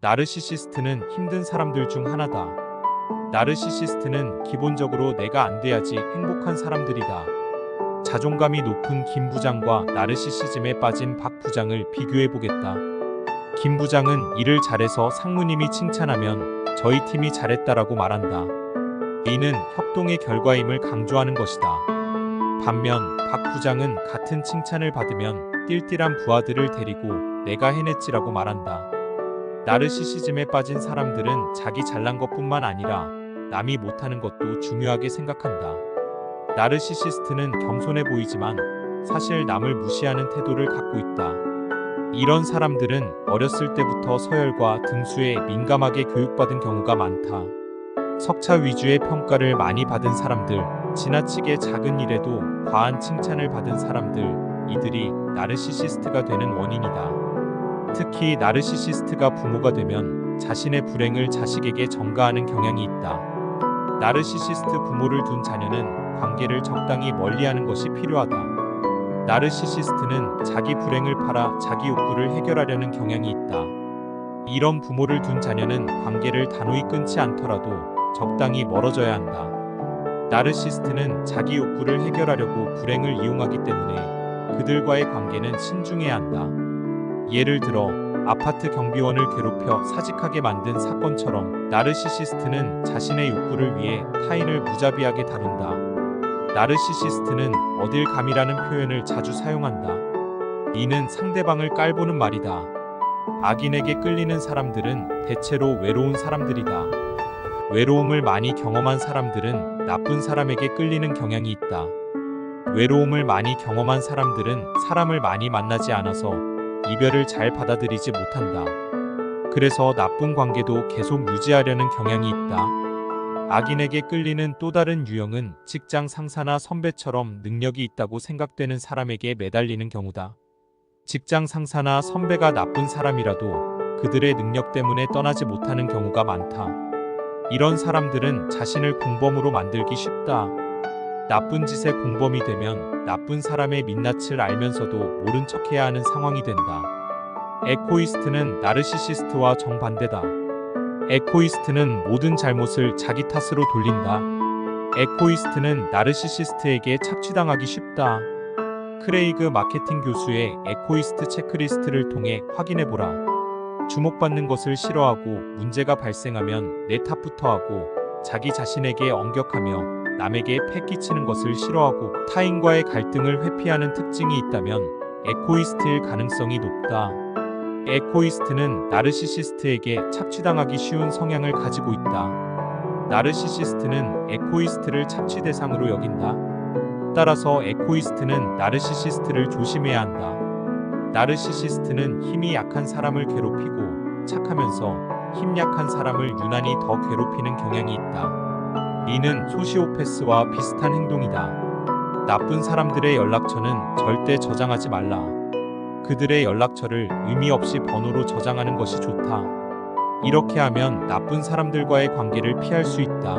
나르시시스트는 힘든 사람들 중 하나다. 나르시시스트는 기본적으로 내가 안 돼야지 행복한 사람들이다. 자존감이 높은 김 부장과 나르시시즘에 빠진 박 부장을 비교해보겠다. 김 부장은 일을 잘해서 상무님이 칭찬하면 저희 팀이 잘했다라고 말한다. 이는 협동의 결과임을 강조하는 것이다. 반면 박 부장은 같은 칭찬을 받으면 띨띨한 부하들을 데리고 내가 해냈지라고 말한다. 나르시시즘에 빠진 사람들은 자기 잘난 것뿐만 아니라 남이 못하는 것도 중요하게 생각한다. 나르시시스트는 겸손해 보이지만 사실 남을 무시하는 태도를 갖고 있다. 이런 사람들은 어렸을 때부터 서열과 등수에 민감하게 교육받은 경우가 많다. 석차 위주의 평가를 많이 받은 사람들, 지나치게 작은 일에도 과한 칭찬을 받은 사람들, 이들이 나르시시스트가 되는 원인이다. 특히 나르시시스트가 부모가 되면 자신의 불행을 자식에게 전가하는 경향이 있다. 나르시시스트 부모를 둔 자녀는 관계를 적당히 멀리하는 것이 필요하다. 나르시시스트는 자기 불행을 팔아 자기 욕구를 해결하려는 경향이 있다. 이런 부모를 둔 자녀는 관계를 단호히 끊지 않더라도 적당히 멀어져야 한다. 나르시시스트는 자기 욕구를 해결하려고 불행을 이용하기 때문에 그들과의 관계는 신중해야 한다. 예를 들어 아파트 경비원을 괴롭혀 사직하게 만든 사건처럼 나르시시스트는 자신의 욕구를 위해 타인을 무자비하게 다룬다. 나르시시스트는 어딜 감이라는 표현을 자주 사용한다. 이는 상대방을 깔보는 말이다. 악인에게 끌리는 사람들은 대체로 외로운 사람들이다. 외로움을 많이 경험한 사람들은 나쁜 사람에게 끌리는 경향이 있다. 외로움을 많이 경험한 사람들은 사람을 많이 만나지 않아서 이별을 잘 받아들이지 못한다. 그래서 나쁜 관계도 계속 유지하려는 경향이 있다. 악인에게 끌리는 또 다른 유형은 직장 상사나 선배처럼 능력이 있다고 생각되는 사람에게 매달리는 경우다. 직장 상사나 선배가 나쁜 사람이라도 그들의 능력 때문에 떠나지 못하는 경우가 많다. 이런 사람들은 자신을 공범으로 만들기 쉽다. 나쁜 짓의 공범이 되면 나쁜 사람의 민낯을 알면서도 모른 척해야 하는 상황이 된다. 에코이스트는 나르시시스트와 정반대다. 에코이스트는 모든 잘못을 자기 탓으로 돌린다. 에코이스트는 나르시시스트에게 착취당하기 쉽다. 크레이그 마케팅 교수의 에코이스트 체크리스트를 통해 확인해보라. 주목받는 것을 싫어하고 문제가 발생하면 내 탓부터 하고 자기 자신에게 엄격하며 남에게 패 끼치는 것을 싫어하고 타인과의 갈등을 회피하는 특징이 있다면 에코이스트일 가능성이 높다. 에코이스트는 나르시시스트에게 착취당하기 쉬운 성향을 가지고 있다. 나르시시스트는 에코이스트를 착취 대상으로 여긴다. 따라서 에코이스트는 나르시시스트를 조심해야 한다. 나르시시스트는 힘이 약한 사람을 괴롭히고 착하면서 힘 약한 사람을 유난히 더 괴롭히는 경향이 있다. 이는 소시오패스와 비슷한 행동이다. 나쁜 사람들의 연락처는 절대 저장하지 말라. 그들의 연락처를 의미 없이 번호로 저장하는 것이 좋다. 이렇게 하면 나쁜 사람들과의 관계를 피할 수 있다.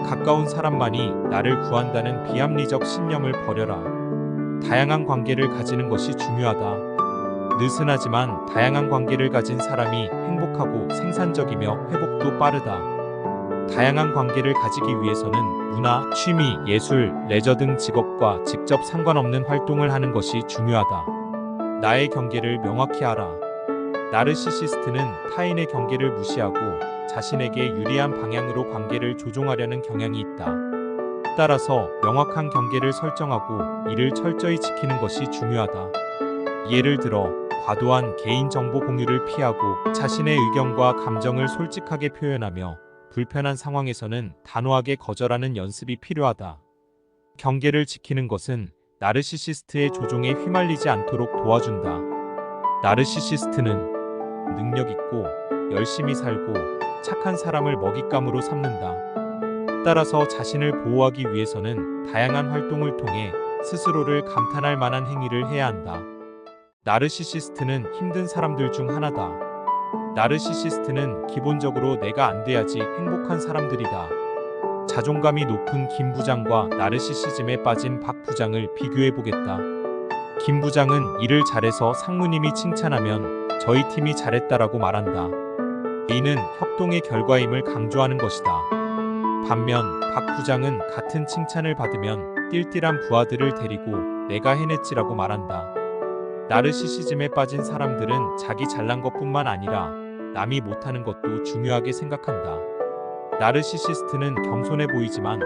가까운 사람만이 나를 구한다는 비합리적 신념을 버려라. 다양한 관계를 가지는 것이 중요하다. 느슨하지만 다양한 관계를 가진 사람이 행복하고 생산적이며 회복도 빠르다. 다양한 관계를 가지기 위해서는 문화, 취미, 예술, 레저 등 직업과 직접 상관없는 활동을 하는 것이 중요하다. 나의 경계를 명확히 알아. 나르시시스트는 타인의 경계를 무시하고 자신에게 유리한 방향으로 관계를 조종하려는 경향이 있다. 따라서 명확한 경계를 설정하고 이를 철저히 지키는 것이 중요하다. 예를 들어 과도한 개인정보 공유를 피하고 자신의 의견과 감정을 솔직하게 표현하며 불편한 상황에서는 단호하게 거절하는 연습이 필요하다. 경계를 지키는 것은 나르시시스트의 조종에 휘말리지 않도록 도와준다. 나르시시스트는 능력 있고 열심히 살고 착한 사람을 먹잇감으로 삼는다. 따라서 자신을 보호하기 위해서는 다양한 활동을 통해 스스로를 감탄할 만한 행위를 해야 한다. 나르시시스트는 힘든 사람들 중 하나다. 나르시시스트는 기본적으로 내가 안 돼야지 행복한 사람들이다. 자존감이 높은 김 부장과 나르시시즘에 빠진 박 부장을 비교해보겠다. 김 부장은 일을 잘해서 상무님이 칭찬하면 저희 팀이 잘했다라고 말한다. 이는 협동의 결과임을 강조하는 것이다. 반면 박 부장은 같은 칭찬을 받으면 띨띨한 부하들을 데리고 내가 해냈지라고 말한다. 나르시시즘에 빠진 사람들은 자기 잘난 것뿐만 아니라 남이 못하는 것도 중요하게 생각한다. 나르시시스트는 겸손해 보이지만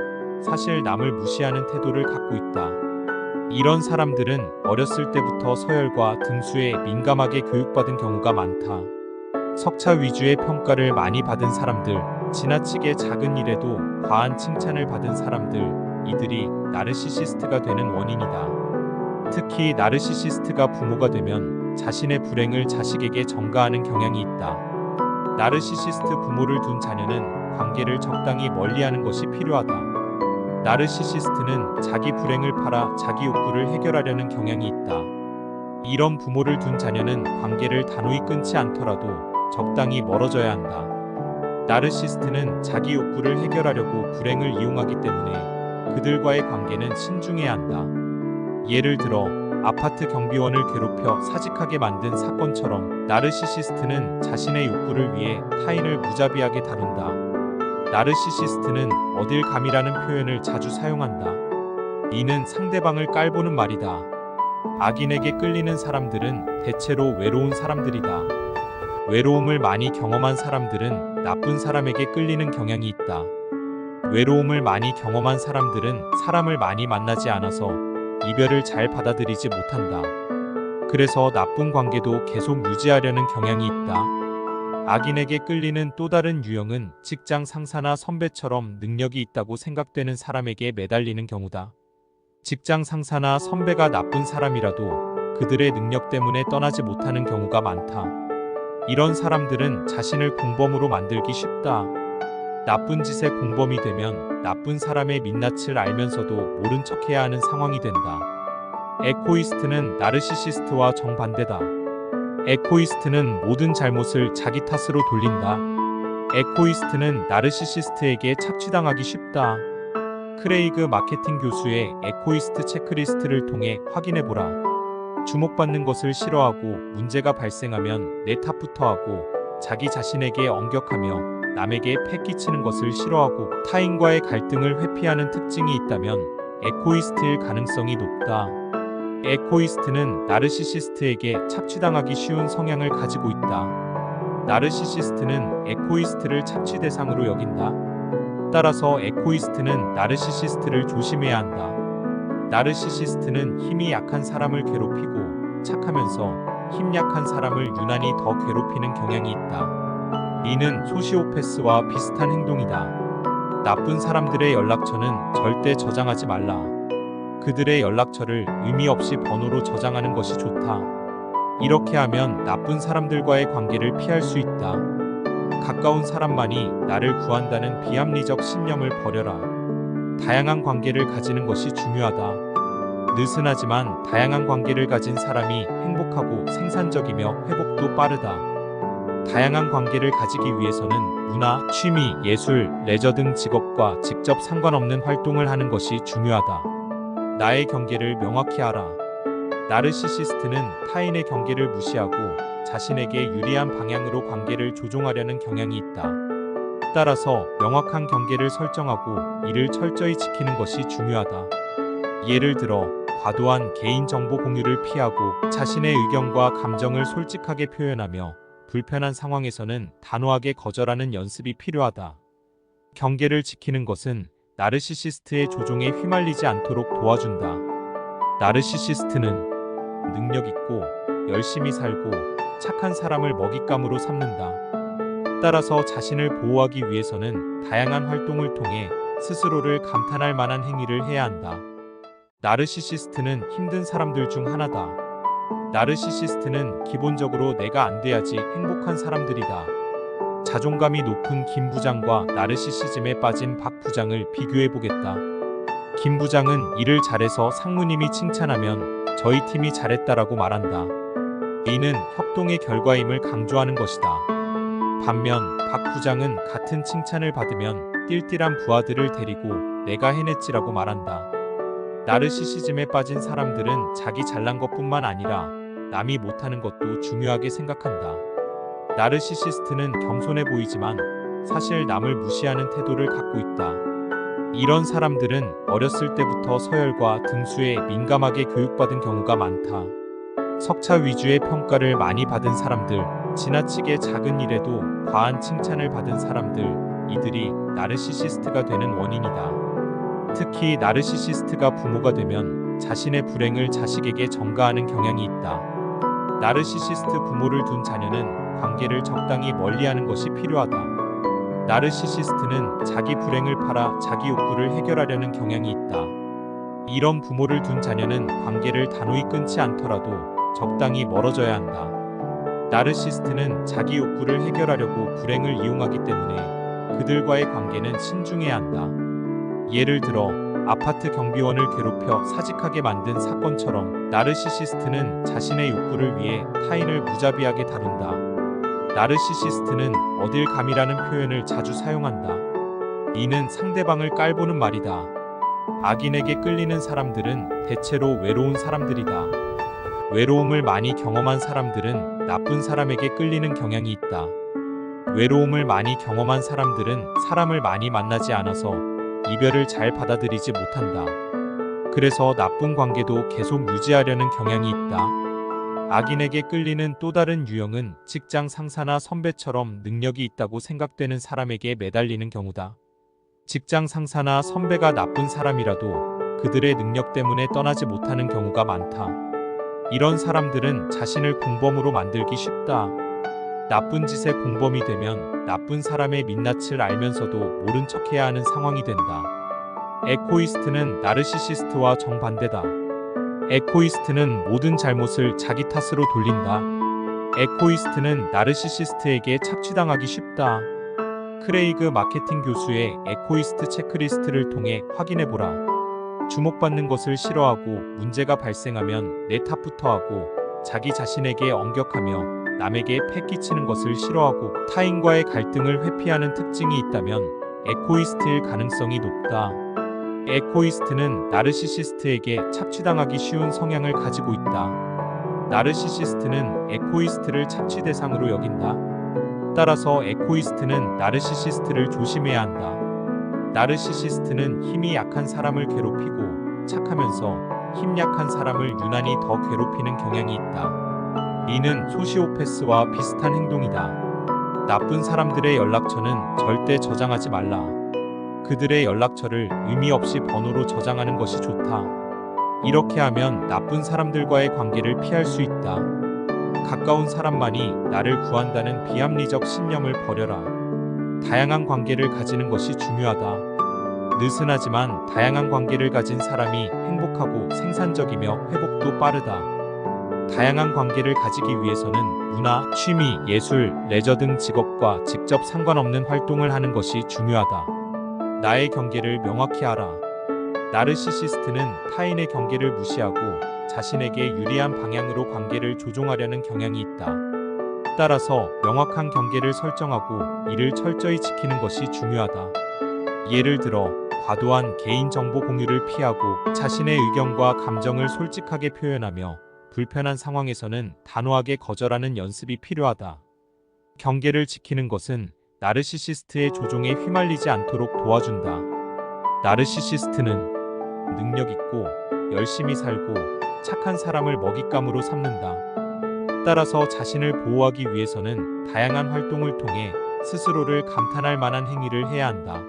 사실 남을 무시하는 태도를 갖고 있다. 이런 사람들은 어렸을 때부터 서열과 등수에 민감하게 교육받은 경우가 많다. 석차 위주의 평가를 많이 받은 사람들, 지나치게 작은 일에도 과한 칭찬을 받은 사람들, 이들이 나르시시스트가 되는 원인이다. 특히 나르시시스트가 부모가 되면 자신의 불행을 자식에게 전가하는 경향이 있다. 나르시시스트 부모를 둔 자녀는 관계를 적당히 멀리하는 것이 필요하다. 나르시시스트는 자기 불행을 팔아 자기 욕구를 해결하려는 경향이 있다. 이런 부모를 둔 자녀는 관계를 단호히 끊지 않더라도 적당히 멀어져야 한다. 나르시스트는 자기 욕구를 해결하려고 불행을 이용하기 때문에 그들과의 관계는 신중해야 한다. 예를 들어 아파트 경비원을 괴롭혀 사직하게 만든 사건처럼 나르시시스트는 자신의 욕구를 위해 타인을 무자비하게 다룬다. 나르시시스트는 어딜 감이라는 표현을 자주 사용한다. 이는 상대방을 깔보는 말이다. 악인에게 끌리는 사람들은 대체로 외로운 사람들이다. 외로움을 많이 경험한 사람들은 나쁜 사람에게 끌리는 경향이 있다. 외로움을 많이 경험한 사람들은 사람을 많이 만나지 않아서 이별을 잘 받아들이지 못한다. 그래서 나쁜 관계도 계속 유지하려는 경향이 있다. 악인에게 끌리는 또 다른 유형은 직장 상사나 선배처럼 능력이 있다고 생각되는 사람에게 매달리는 경우다. 직장 상사나 선배가 나쁜 사람이라도 그들의 능력 때문에 떠나지 못하는 경우가 많다. 이런 사람들은 자신을 공범으로 만들기 쉽다. 나쁜 짓의 공범이 되면 나쁜 사람의 민낯을 알면서도 모른 척해야 하는 상황이 된다. 에코이스트는 나르시시스트와 정반대다. 에코이스트는 모든 잘못을 자기 탓으로 돌린다. 에코이스트는 나르시시스트에게 착취당하기 쉽다. 크레이그 마케팅 교수의 에코이스트 체크리스트를 통해 확인해보라. 주목받는 것을 싫어하고 문제가 발생하면 내 탓부터 하고 자기 자신에게 엄격하며 남에게 패 끼치는 것을 싫어하고 타인과의 갈등을 회피하는 특징이 있다면 에코이스트일 가능성이 높다. 에코이스트는 나르시시스트에게 착취당하기 쉬운 성향을 가지고 있다. 나르시시스트는 에코이스트를 착취 대상으로 여긴다. 따라서 에코이스트는 나르시시스트를 조심해야 한다. 나르시시스트는 힘이 약한 사람을 괴롭히고 착하면서 힘 약한 사람을 유난히 더 괴롭히는 경향이 있다. 이는 소시오패스와 비슷한 행동이다. 나쁜 사람들의 연락처는 절대 저장하지 말라. 그들의 연락처를 의미 없이 번호로 저장하는 것이 좋다. 이렇게 하면 나쁜 사람들과의 관계를 피할 수 있다. 가까운 사람만이 나를 구한다는 비합리적 신념을 버려라. 다양한 관계를 가지는 것이 중요하다. 느슨하지만 다양한 관계를 가진 사람이 행복하고 생산적이며 회복도 빠르다. 다양한 관계를 가지기 위해서는 문화, 취미, 예술, 레저 등 직업과 직접 상관없는 활동을 하는 것이 중요하다. 나의 경계를 명확히 알아. 나르시시스트는 타인의 경계를 무시하고 자신에게 유리한 방향으로 관계를 조종하려는 경향이 있다. 따라서 명확한 경계를 설정하고 이를 철저히 지키는 것이 중요하다. 예를 들어 과도한 개인정보 공유를 피하고 자신의 의견과 감정을 솔직하게 표현하며 불편한 상황에서는 단호하게 거절하는 연습이 필요하다. 경계를 지키는 것은 나르시시스트의 조종에 휘말리지 않도록 도와준다. 나르시시스트는 능력 있고 열심히 살고 착한 사람을 먹잇감으로 삼는다. 따라서 자신을 보호하기 위해서는 다양한 활동을 통해 스스로를 감탄할 만한 행위를 해야 한다. 나르시시스트는 힘든 사람들 중 하나다. 나르시시스트는 기본적으로 내가 안 돼야지 행복한 사람들이다. 자존감이 높은 김 부장과 나르시시즘에 빠진 박 부장을 비교해보겠다. 김 부장은 일을 잘해서 상무님이 칭찬하면 저희 팀이 잘했다라고 말한다. 이는 협동의 결과임을 강조하는 것이다. 반면 박 부장은 같은 칭찬을 받으면 띨띨한 부하들을 데리고 내가 해냈지라고 말한다. 나르시시즘에 빠진 사람들은 자기 잘난 것뿐만 아니라 남이 못하는 것도 중요하게 생각한다. 나르시시스트는 겸손해 보이지만 사실 남을 무시하는 태도를 갖고 있다. 이런 사람들은 어렸을 때부터 서열과 등수에 민감하게 교육받은 경우가 많다. 석차 위주의 평가를 많이 받은 사람들, 지나치게 작은 일에도 과한 칭찬을 받은 사람들, 이들이 나르시시스트가 되는 원인이다. 특히 나르시시스트가 부모가 되면 자신의 불행을 자식에게 전가하는 경향이 있다. 나르시시스트 부모를 둔 자녀는 관계를 적당히 멀리하는 것이 필요하다. 나르시시스트는 자기 불행을 팔아 자기 욕구를 해결하려는 경향이 있다. 이런 부모를 둔 자녀는 관계를 단호히 끊지 않더라도 적당히 멀어져야 한다. 나르시시스트는 자기 욕구를 해결하려고 불행을 이용하기 때문에 그들과의 관계는 신중해야 한다. 예를 들어 아파트 경비원을 괴롭혀 사직하게 만든 사건처럼 나르시시스트는 자신의 욕구를 위해 타인을 무자비하게 다룬다. 나르시시스트는 어딜 감이라는 표현을 자주 사용한다. 이는 상대방을 깔보는 말이다. 악인에게 끌리는 사람들은 대체로 외로운 사람들이다. 외로움을 많이 경험한 사람들은 나쁜 사람에게 끌리는 경향이 있다. 외로움을 많이 경험한 사람들은 사람을 많이 만나지 않아서 이별을 잘 받아들이지 못한다. 그래서 나쁜 관계도 계속 유지하려는 경향이 있다. 악인에게 끌리는 또 다른 유형은 직장 상사나 선배처럼 능력이 있다고 생각되는 사람에게 매달리는 경우다. 직장 상사나 선배가 나쁜 사람이라도 그들의 능력 때문에 떠나지 못하는 경우가 많다. 이런 사람들은 자신을 공범으로 만들기 쉽다. 나쁜 짓의 공범이 되면 나쁜 사람의 민낯을 알면서도 모른 척해야 하는 상황이 된다. 에코이스트는 나르시시스트와 정반대다. 에코이스트는 모든 잘못을 자기 탓으로 돌린다. 에코이스트는 나르시시스트에게 착취당하기 쉽다. 크레이그 마케팅 교수의 에코이스트 체크리스트를 통해 확인해보라. 주목받는 것을 싫어하고 문제가 발생하면 내 탓부터 하고 자기 자신에게 엄격하며 남에게 패 끼치는 것을 싫어하고 타인과의 갈등을 회피하는 특징이 있다면 에코이스트일 가능성이 높다. 에코이스트는 나르시시스트에게 착취당하기 쉬운 성향을 가지고 있다. 나르시시스트는 에코이스트를 착취 대상으로 여긴다. 따라서 에코이스트는 나르시시스트를 조심해야 한다. 나르시시스트는 힘이 약한 사람을 괴롭히고 착하면서 힘 약한 사람을 유난히 더 괴롭히는 경향이 있다. 이는 소시오패스와 비슷한 행동이다. 나쁜 사람들의 연락처는 절대 저장하지 말라. 그들의 연락처를 의미 없이 번호로 저장하는 것이 좋다. 이렇게 하면 나쁜 사람들과의 관계를 피할 수 있다. 가까운 사람만이 나를 구한다는 비합리적 신념을 버려라. 다양한 관계를 가지는 것이 중요하다. 느슨하지만 다양한 관계를 가진 사람이 행복하고 생산적이며 회복도 빠르다. 다양한 관계를 가지기 위해서는 문화, 취미, 예술, 레저 등 직업과 직접 상관없는 활동을 하는 것이 중요하다. 나의 경계를 명확히 알아. 나르시시스트는 타인의 경계를 무시하고 자신에게 유리한 방향으로 관계를 조종하려는 경향이 있다. 따라서 명확한 경계를 설정하고 이를 철저히 지키는 것이 중요하다. 예를 들어 과도한 개인정보 공유를 피하고 자신의 의견과 감정을 솔직하게 표현하며 불편한 상황에서는 단호하게 거절하는 연습이 필요하다. 경계를 지키는 것은 나르시시스트의 조종에 휘말리지 않도록 도와준다. 나르시시스트는 능력 있고 열심히 살고 착한 사람을 먹잇감으로 삼는다. 따라서 자신을 보호하기 위해서는 다양한 활동을 통해 스스로를 감탄할 만한 행위를 해야 한다.